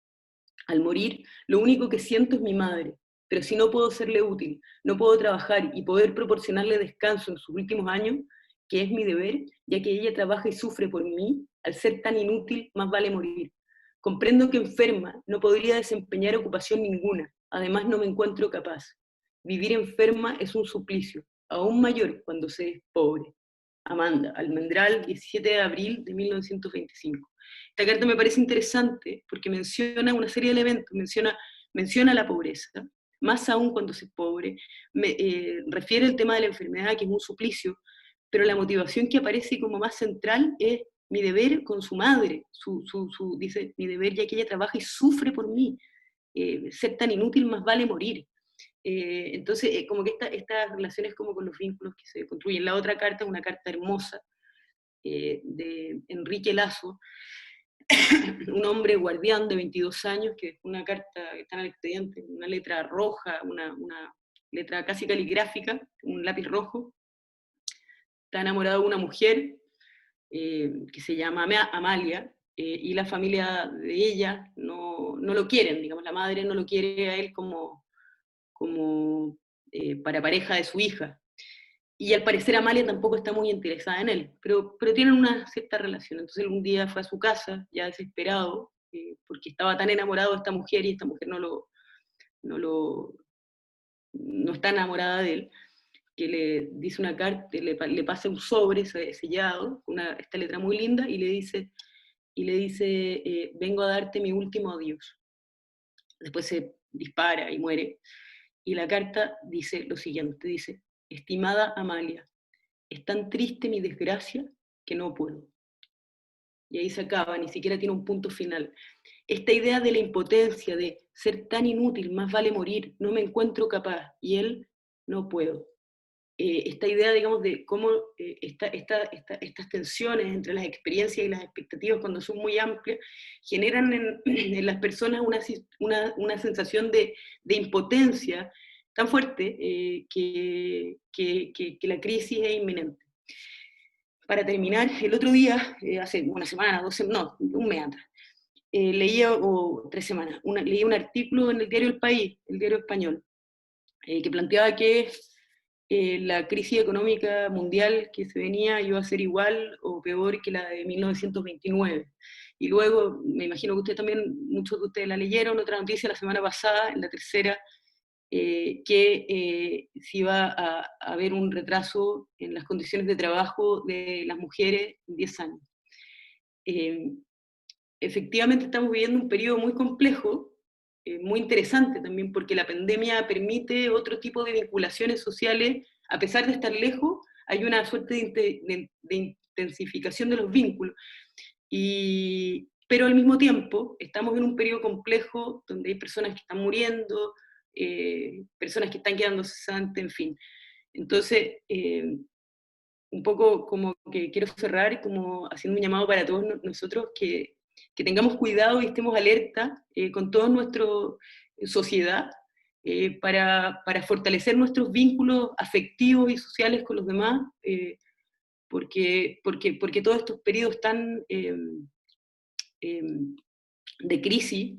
Al morir, lo único que siento es mi madre, pero si no puedo serle útil, no puedo trabajar y poder proporcionarle descanso en sus últimos años, que es mi deber, ya que ella trabaja y sufre por mí, al ser tan inútil, más vale morir. Comprendo que enferma no podría desempeñar ocupación ninguna, además no me encuentro capaz. Vivir enferma es un suplicio, aún mayor cuando se es pobre. Amanda, Almendral, 17 de abril de 1925. Esta carta me parece interesante porque menciona una serie de elementos, menciona la pobreza, más aún cuando se es pobre, refiere el tema de la enfermedad, que es un suplicio, pero la motivación que aparece como más central es mi deber con su madre, dice, mi deber ya que ella trabaja y sufre por mí, ser tan inútil más vale morir. Entonces, como que estas relaciones como con los vínculos que se construyen. La otra carta es una carta hermosa, de Enrique Lazo, un hombre guardián de 22 años, que es una carta que está en el expediente, una letra roja, una letra casi caligráfica, un lápiz rojo. Está enamorado de una mujer que se llama Amalia, y la familia de ella no lo quieren, digamos, la madre no lo quiere a él como para pareja de su hija. Y al parecer Amalia tampoco está muy interesada en él, pero tienen una cierta relación. Entonces él un día fue a su casa, ya desesperado, porque estaba tan enamorado de esta mujer, y esta mujer no está enamorada de él, que le dice una carta, le pasa un sobre sellado, esta letra muy linda, y le dice vengo a darte mi último adiós. Después se dispara y muere. Y la carta dice lo siguiente, dice: estimada Amalia, es tan triste mi desgracia que no puedo. Y ahí se acaba, ni siquiera tiene un punto final. Esta idea de la impotencia, de ser tan inútil, más vale morir, no me encuentro capaz, y él, no puedo. Esta idea, digamos, de cómo estas tensiones entre las experiencias y las expectativas, cuando son muy amplias, generan en las personas una sensación de impotencia tan fuerte, que la crisis es inminente. Para terminar, el otro día, hace una semana, un mes atrás, leía, o 3 semanas, leía un artículo en el diario El País, el diario español, que planteaba que la crisis económica mundial que se venía iba a ser igual o peor que la de 1929. Y luego, me imagino que ustedes también, muchos de ustedes la leyeron, otra noticia la semana pasada, en la tercera, que se iba a haber un retraso en las condiciones de trabajo de las mujeres en 10 años. Efectivamente estamos viviendo un periodo muy complejo, muy interesante también, porque la pandemia permite otro tipo de vinculaciones sociales, a pesar de estar lejos, hay una suerte de intensificación de los vínculos. Pero al mismo tiempo estamos en un periodo complejo donde hay personas que están muriendo, personas que están quedando cesantes, en fin. Entonces, un poco como que quiero cerrar como haciendo un llamado para todos nosotros que tengamos cuidado y estemos alerta con toda nuestra sociedad para fortalecer nuestros vínculos afectivos y sociales con los demás, porque todos estos periodos tan de crisis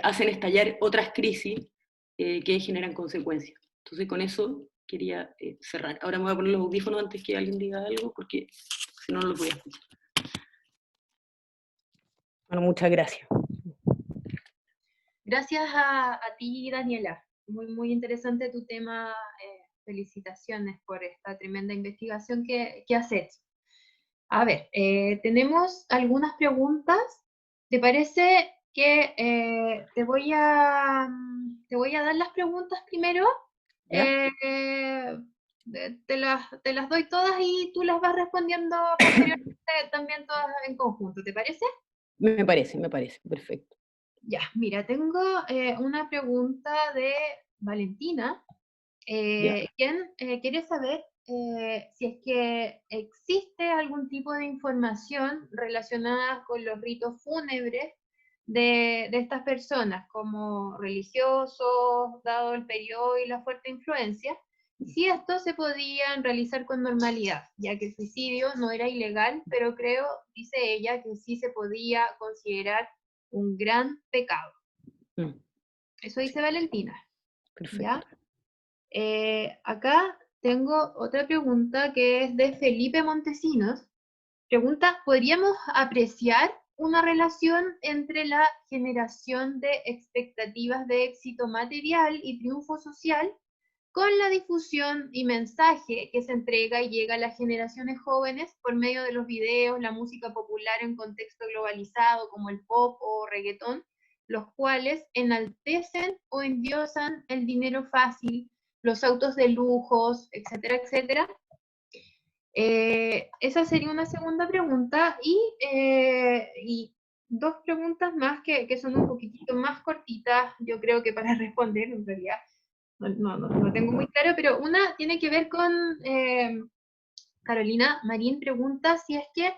hacen estallar otras crisis que generan consecuencias. Entonces con eso quería cerrar. Ahora me voy a poner los audífonos antes que alguien diga algo, porque si no, no lo voy a escuchar. Bueno, muchas gracias. Gracias a ti, Daniela. Muy, muy interesante tu tema. Felicitaciones por esta tremenda investigación que has hecho. A ver, tenemos algunas preguntas. ¿Te parece que te voy a dar las preguntas primero? Te las doy todas y tú las vas respondiendo posteriormente también todas en conjunto, ¿te parece? Me parece, perfecto. Ya, mira, tengo una pregunta de Valentina, quien quiere saber si es que existe algún tipo de información relacionada con los ritos fúnebres de estas personas, como religiosos, dado el periodo y la fuerte influencia, si estos se podían realizar con normalidad, ya que el suicidio no era ilegal, pero creo, dice ella, que sí se podía considerar un gran pecado. Eso dice Valentina. Perfecto. ¿Ya? Acá tengo otra pregunta que es de Felipe Montesinos. Pregunta, ¿podríamos apreciar una relación entre la generación de expectativas de éxito material y triunfo social con la difusión y mensaje que se entrega y llega a las generaciones jóvenes por medio de los videos, la música popular en contexto globalizado como el pop o reggaetón, los cuales enaltecen o endiosan el dinero fácil, los autos de lujos, etcétera, etcétera? Esa sería una segunda pregunta y dos preguntas más que son un poquitito más cortitas, yo creo que para responder en realidad. No tengo muy claro, pero una tiene que ver con Carolina Marín pregunta si es que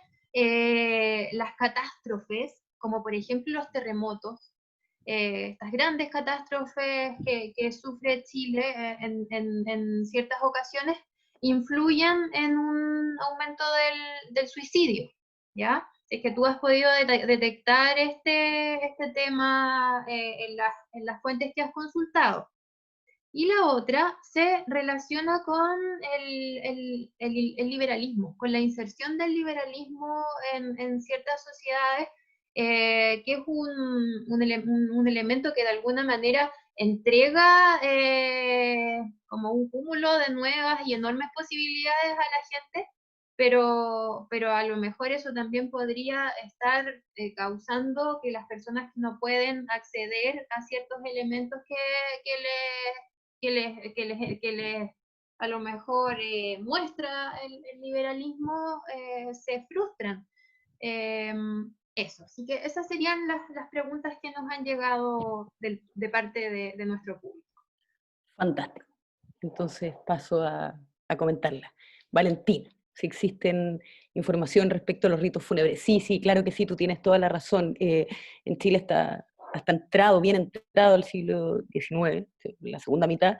las catástrofes, como por ejemplo los terremotos, estas grandes catástrofes que sufre Chile en ciertas ocasiones, influyen en un aumento del suicidio, ¿ya? Es que tú has podido detectar este tema en las fuentes que has consultado. Y la otra se relaciona con el liberalismo, con la inserción del liberalismo en ciertas sociedades, que es un elemento que de alguna manera entrega como un cúmulo de nuevas y enormes posibilidades a la gente, pero a lo mejor eso también podría estar causando que las personas que no pueden acceder a ciertos elementos que les a lo mejor muestra el liberalismo, se frustran. Eso, así que esas serían las preguntas que nos han llegado de parte de nuestro público. Fantástico. Entonces paso a comentarla. Valentina, si existen información respecto a los ritos fúnebres. Sí, claro que sí, tú tienes toda la razón. En Chile hasta bien entrado el siglo XIX, la segunda mitad,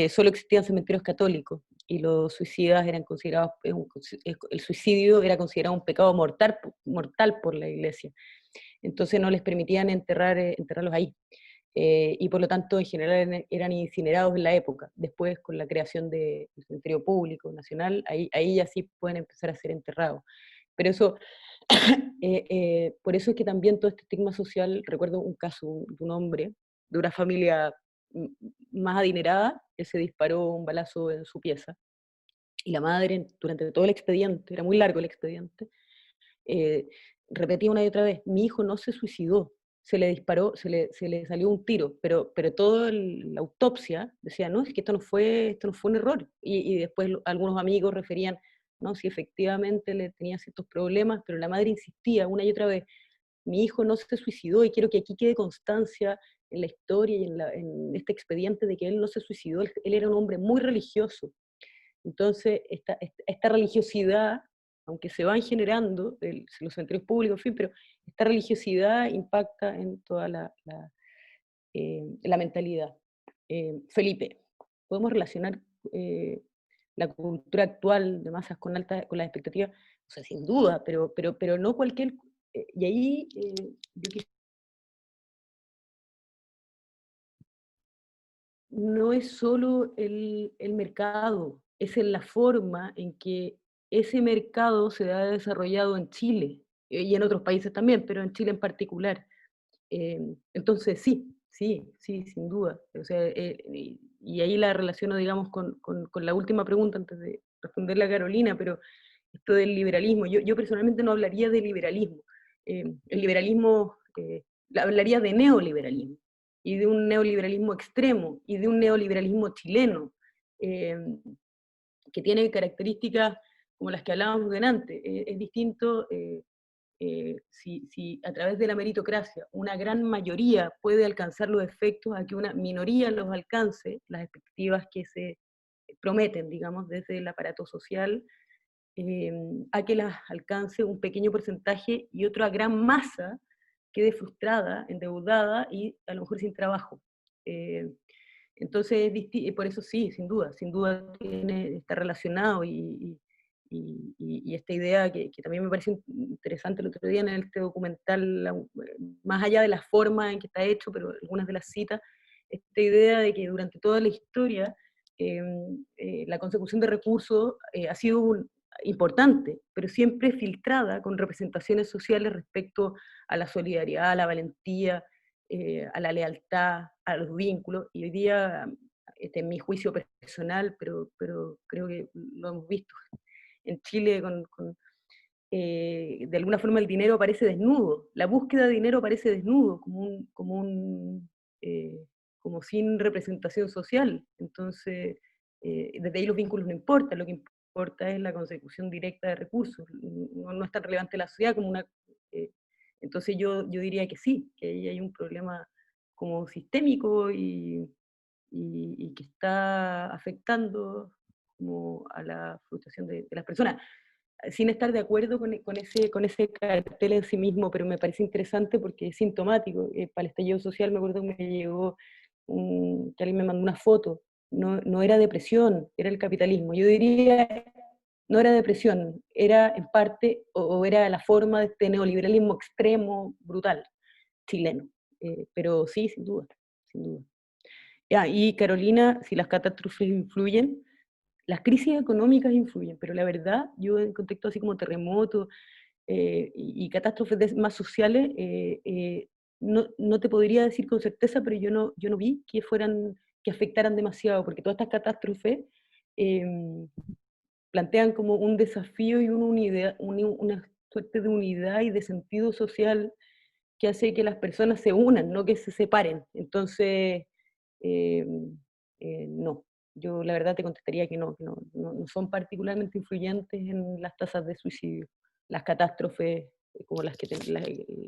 solo existían cementerios católicos y los suicidas eran considerados, el suicidio era considerado un pecado mortal por la Iglesia. entonces no les permitían enterrarlos ahí. Y por lo tanto en general eran incinerados en la época. Después con la creación del cementerio público nacional, ahí ya sí pueden empezar a ser enterrados. Pero eso, por eso es que también todo este estigma social, recuerdo un caso de un hombre de una familia más adinerada, que se disparó un balazo en su pieza, y la madre durante todo el expediente, era muy largo el expediente, eh, repetía una y otra vez, mi hijo no se suicidó, se le disparó, se le salió un tiro, pero toda la autopsia decía, no, es que esto no fue un error. Y después algunos amigos referían, no, si efectivamente le tenía ciertos problemas, pero la madre insistía una y otra vez, mi hijo no se suicidó y quiero que aquí quede constancia en la historia y en este expediente de que él no se suicidó, él era un hombre muy religioso. Entonces, esta religiosidad, aunque se van generando los cementerios públicos, en fin, pero esta religiosidad impacta en toda la mentalidad. Felipe, ¿podemos relacionar la cultura actual de masas con las expectativas? O sea, sin duda, pero no cualquier... y ahí yo no es solo el mercado, es en la forma en que ese mercado se ha desarrollado en Chile y en otros países también, pero en Chile en particular. Entonces sí, sin duda. O sea, y ahí la relaciono, digamos, con la última pregunta antes de responderle a Carolina, pero esto del liberalismo, yo personalmente no hablaría de liberalismo. El liberalismo, hablaría de neoliberalismo, y de un neoliberalismo extremo, y de un neoliberalismo chileno, eh, que tiene características como las que hablábamos delante. Es distinto si a través de la meritocracia una gran mayoría puede alcanzar los efectos a que una minoría los alcance, las expectativas que se prometen, digamos, desde el aparato social, a que las alcance un pequeño porcentaje y otra gran masa quede frustrada, endeudada y a lo mejor sin trabajo. Entonces, por eso sí, sin duda está relacionado y esta idea que también me parece interesante el otro día en este documental, más allá de la forma en que está hecho, pero algunas de las citas, esta idea de que durante toda la historia la consecución de recursos ha sido importante, pero siempre filtrada con representaciones sociales respecto a la solidaridad, a la valentía, a la lealtad, a los vínculos, y hoy día, este es mi juicio personal, pero creo que lo hemos visto en Chile de alguna forma el dinero aparece desnudo, la búsqueda de dinero aparece desnudo, como sin representación social. Entonces, desde ahí los vínculos no importan, lo que importa es la consecución directa de recursos, no es tan relevante la sociedad como una... entonces yo diría que sí, que ahí hay un problema como sistémico y que está afectando como a la frustración de las personas, sin estar de acuerdo con ese cartel en sí mismo, pero me parece interesante porque es sintomático. Para el estallido social me acuerdo que me llegó, que alguien me mandó una foto, no era depresión, era el capitalismo. Yo diría, no era depresión, era en parte, o era la forma de este neoliberalismo extremo, brutal, chileno. Pero sí, sin duda, sin duda. Y Carolina, si las catástrofes influyen, las crisis económicas influyen, pero la verdad, yo en contexto así como terremotos y catástrofes más sociales, no te podría decir con certeza, pero yo no vi que afectaran demasiado, porque todas estas catástrofes eh, plantean como un desafío y una suerte de unidad y de sentido social que hace que las personas se unan, no que se separen. Entonces, eh, no. Yo la verdad te contestaría que no son particularmente influyentes en las tasas de suicidio, las catástrofes como,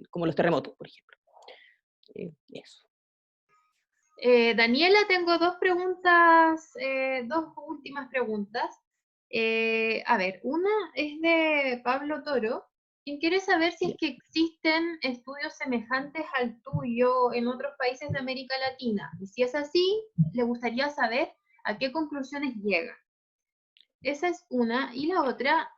como los terremotos, por ejemplo. Eso. Daniela, tengo dos preguntas, dos últimas preguntas. A ver, una es de Pablo Toro, quien quiere saber si es que existen estudios semejantes al tuyo en otros países de América Latina. Y si es así, le gustaría saber a qué conclusiones llega. Esa es una. Y la otra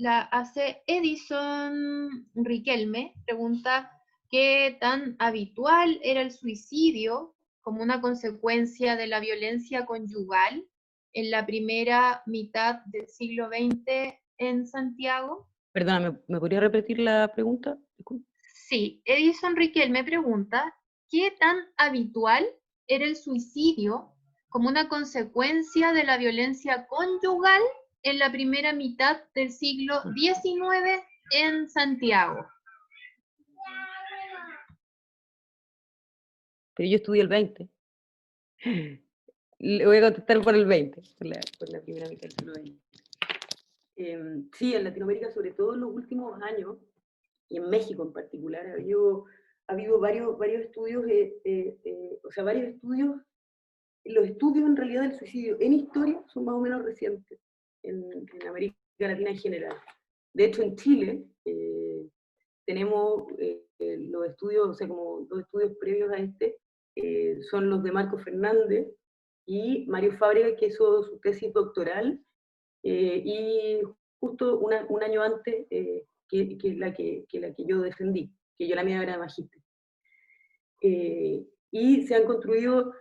la hace Edison Riquelme. Pregunta, ¿qué tan habitual era el suicidio como una consecuencia de la violencia conyugal en la primera mitad del siglo XX en Santiago? Perdona, ¿me podría repetir la pregunta? Disculpe. Sí, Edison Riquelme pregunta, ¿qué tan habitual era el suicidio como una consecuencia de la violencia conyugal en la primera mitad del siglo XIX en Santiago? Pero yo estudié el 20. Le voy a contestar por el 20, por la primera mitad del siglo XX. Sí, en Latinoamérica, sobre todo en los últimos años, y en México en particular, ha habido varios estudios, o sea, varios estudios. Los estudios en realidad del suicidio en historia son más o menos recientes en América Latina en general. De hecho, en Chile tenemos los estudios, o sea, como dos estudios previos a este, son los de Marco Fernández y Mario Fábrega, que hizo su tesis doctoral, y justo un año antes que la que yo defendí, que yo la mía era de magíster. Y se han construido,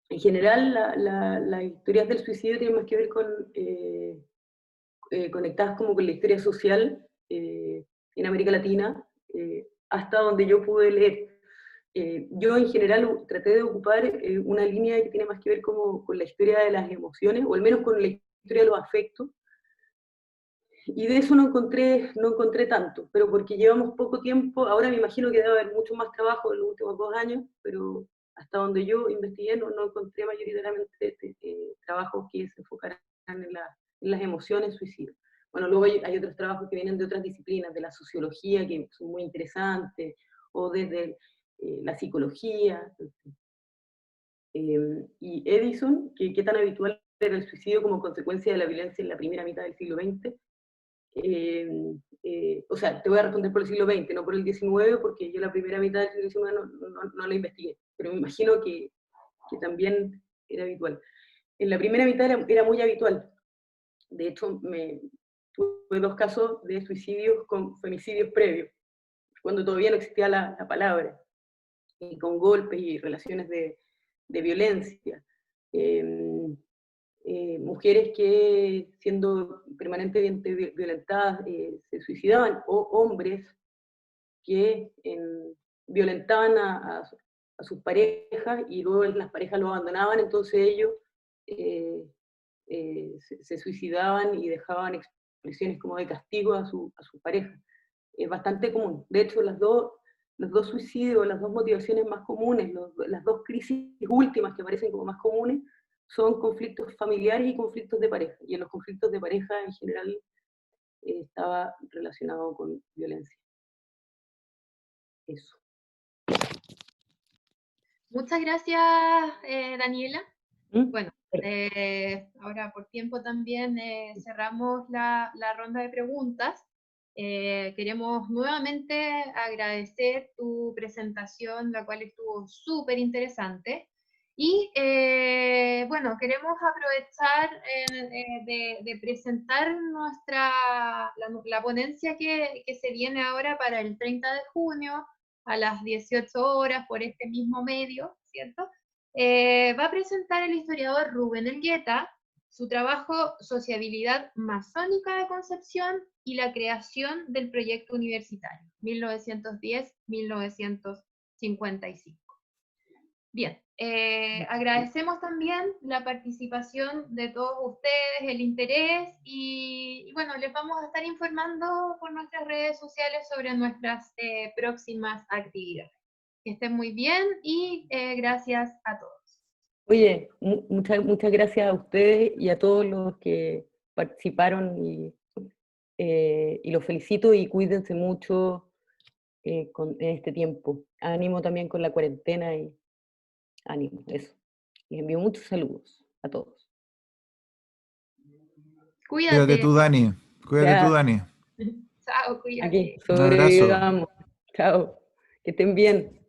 en general, las historias del suicidio tienen más que ver con, conectadas como con la historia social en América Latina, hasta donde yo pude leer. Yo en general traté de ocupar una línea que tiene más que ver como con la historia de las emociones, o al menos con la historia de los afectos, y de eso no encontré tanto, pero porque llevamos poco tiempo. Ahora me imagino que debe haber mucho más trabajo en los últimos 2 años, pero hasta donde yo investigué no encontré mayoritariamente trabajos que se enfocaran en las emociones suicidas. Bueno, luego hay otros trabajos que vienen de otras disciplinas, de la sociología, que son muy interesantes, o desde la psicología. Y Edison, ¿qué tan habitual era el suicidio como consecuencia de la violencia en la primera mitad del siglo XX? O sea, te voy a responder por el siglo XX, no por el XIX, porque yo la primera mitad del siglo XIX no la investigué, pero me imagino que también era habitual. En la primera mitad era muy habitual. De hecho, tuve 2 casos de suicidios con femicidios previos, cuando todavía no existía la palabra, y con golpes y relaciones de violencia. Mujeres que, siendo permanentemente violentadas, se suicidaban, o hombres que violentaban a sus parejas y luego las parejas los abandonaban, entonces ellos se suicidaban y dejaban expresiones como de castigo a su pareja. Es bastante común. De hecho, los dos suicidios, las dos motivaciones más comunes, las dos crisis últimas que parecen como más comunes, son conflictos familiares y conflictos de pareja. Y en los conflictos de pareja, en general, estaba relacionado con violencia. Eso. Muchas gracias, Daniela. Bueno, ahora por tiempo también cerramos la ronda de preguntas. Queremos nuevamente agradecer tu presentación, la cual estuvo súper interesante. Y bueno, queremos aprovechar de presentar la ponencia que se viene ahora para el 30 de junio a las 18 horas por este mismo medio, ¿cierto? Va a presentar el historiador Rubén Elgueta su trabajo Sociabilidad Masónica de Concepción y la creación del proyecto universitario, 1910-1955. Bien, agradecemos también la participación de todos ustedes, el interés, y bueno, les vamos a estar informando por nuestras redes sociales sobre nuestras próximas actividades. Que estén muy bien y gracias a todos. Oye, muchas gracias a ustedes y a todos los que participaron, y los felicito, y cuídense mucho en este tiempo. Ánimo también con la cuarentena, y ánimo, eso. Les envío muchos saludos a todos. Cuídate tú, Dani. Cuídate tú, Dani. Chao, cuídate. Aquí, Un abrazo. sobrevivamos. Chao, que estén bien.